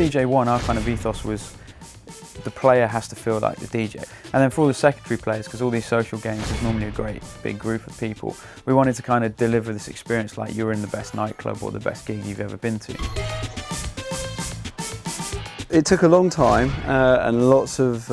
DJ1, our kind of ethos was the player has to feel like the DJ. And then for all the secondary players, because all these social games is normally a great big group of people, we wanted to kind of deliver this experience like you're in the best nightclub or the best gig you've ever been to. It took a long time and lots of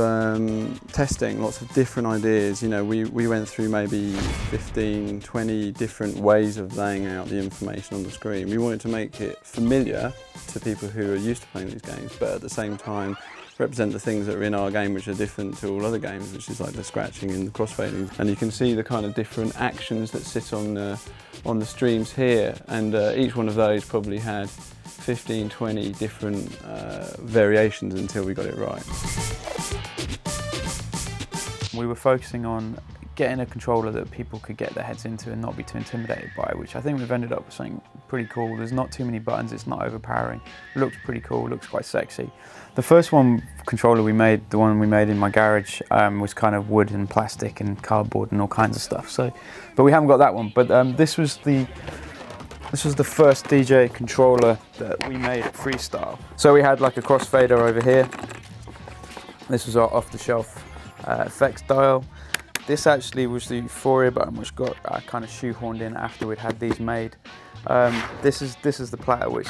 testing, lots of different ideas. You know, we went through maybe 15, 20 different ways of laying out the information on the screen. We wanted to make it familiar to people who are used to playing these games, but at the same time represent the things that are in our game which are different to all other games, which is like the scratching and the crossfading. And you can see the kind of different actions that sit on the streams here, and each one of those probably had 15, 20 different variations until we got it right. We were focusing on getting a controller that people could get their heads into and not be too intimidated by, which I think we've ended up with something pretty cool. There's not too many buttons, it's not overpowering, it looks pretty cool, it looks quite sexy. The first controller we made, the one we made in my garage, was kind of wood and plastic and cardboard and all kinds of stuff. But we haven't got that one. But this was the first DJ controller that we made at Freestyle. So we had like a crossfader over here. This was our off-the-shelf effects dial. This actually was the Euphoria button, which got kind of shoehorned in after we'd had these made. This is the platter which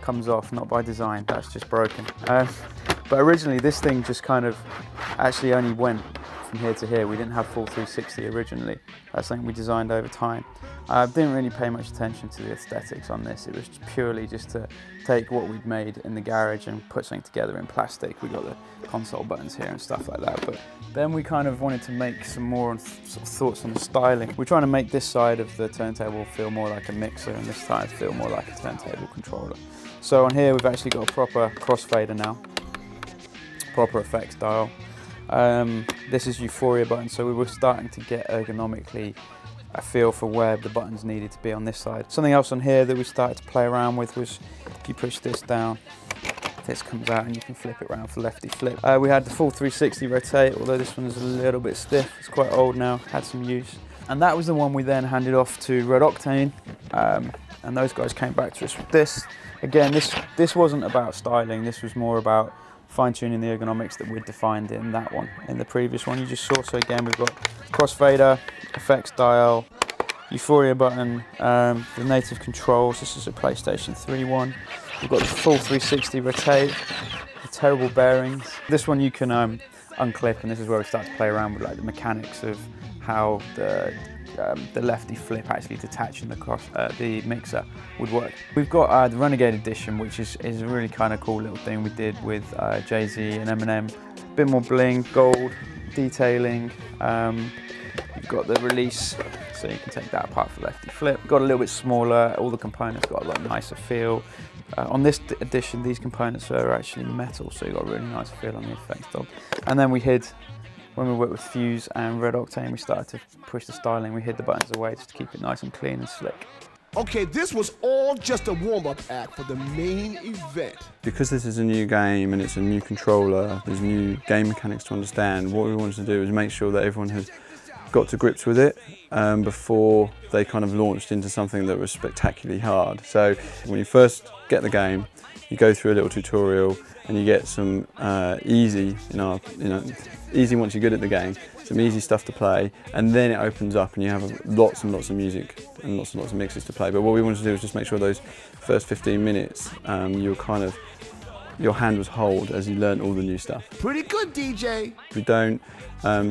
comes off, not by design, that's just broken. But originally this thing just kind of actually only went from here to here. We didn't have full 360 originally. That's something we designed over time. Didn't really pay much attention to the aesthetics on this. It was just just to take what we'd made in the garage and put something together in plastic. We got the console buttons here and stuff like that. But then we kind of wanted to make some more sort of thoughts on the styling. We're trying to make this side of the turntable feel more like a mixer and this side feel more like a turntable controller. So on here we've actually got a proper crossfader now, proper effects dial. This is Euphoria button, so we were starting to get ergonomically a feel for where the buttons needed to be on this side. Something else on here that we started to play around with was if you push this down, this comes out and you can flip it around for lefty flip. We had the full 360 rotate, although this one is a little bit stiff. It's quite old now, had some use. And that was the one we then handed off to Red Octane, and those guys came back to us with this. Again, this wasn't about styling, this was more about fine-tuning the ergonomics that we'd defined in that one. In the previous one you just saw, so again we've got crossfader, effects dial, Euphoria button, the native controls. This is a PlayStation 3 one. We've got the full 360 rotate, the terrible bearings. This one you can unclip, and this is where we start to play around with like the mechanics of how the lefty flip actually detaching the mixer would work. We've got the Renegade Edition, which is a really kind of cool little thing we did with Jay-Z and Eminem. A bit more bling, gold, detailing. You've got the release, so you can take that apart for lefty flip. Got a little bit smaller, all the components got a lot nicer feel. On this edition, these components are actually metal, so you got a really nice feel on the effects knob. And then we hid, when we worked with Fuse and Red Octane, we started to push the styling. We hid the buttons away just to keep it nice and clean and slick. Okay, this was all just a warm-up act for the main event. Because this is a new game and it's a new controller, there's new game mechanics to understand, what we wanted to do is make sure that everyone has got to grips with it before they kind of launched into something that was spectacularly hard. So when you first get the game, you go through a little tutorial and you get some easy once you're good at the game, some easy stuff to play, and then it opens up and you have lots and lots of music and lots of mixes to play. But what we wanted to do was just make sure those first 15 minutes your hand was held as you learned all the new stuff. Pretty good, DJ. We don't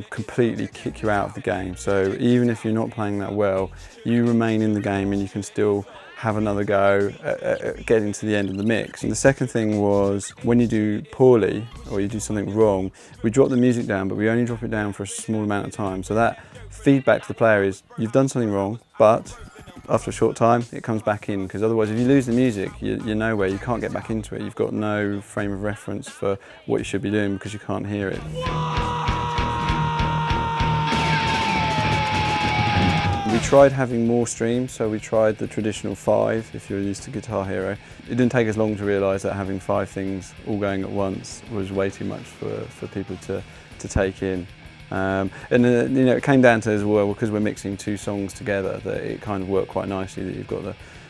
completely kick you out of the game, so even if you're not playing that well, you remain in the game and you can still have another go at getting to the end of the mix. And the second thing was, when you do poorly or you do something wrong, we drop the music down, but we only drop it down for a small amount of time. So that feedback to the player is, you've done something wrong, but after a short time it comes back in, because otherwise if you lose the music, you're nowhere, you can't get back into it. You've got no frame of reference for what you should be doing because you can't hear it. We tried having more streams, so we tried the traditional 5 if you're used to Guitar Hero. It didn't take us long to realise that having 5 things all going at once was way too much for people to take in. And it came down to as well, because we're mixing 2 songs together, that it kind of worked quite nicely, that you've got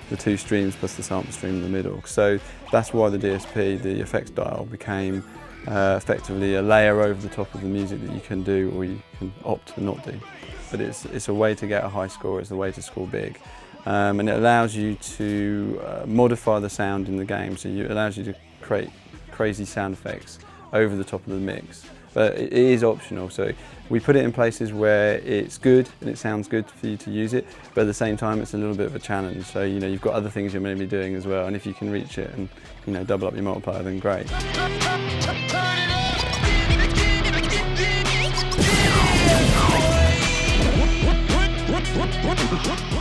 the the two streams plus the sample stream in the middle. So that's why the DSP, the effects dial, became effectively a layer over the top of the music that you can do or you can opt to not do. But it's a way to get a high score, it's a way to score big. And it allows you to modify the sound in the game, so it allows you to create crazy sound effects over the top of the mix. But it is optional, so we put it in places where it's good and it sounds good for you to use it, but at the same time it's a little bit of a challenge. So you've got other things you're going to be doing as well, and if you can reach it and double up your multiplier, then great. What?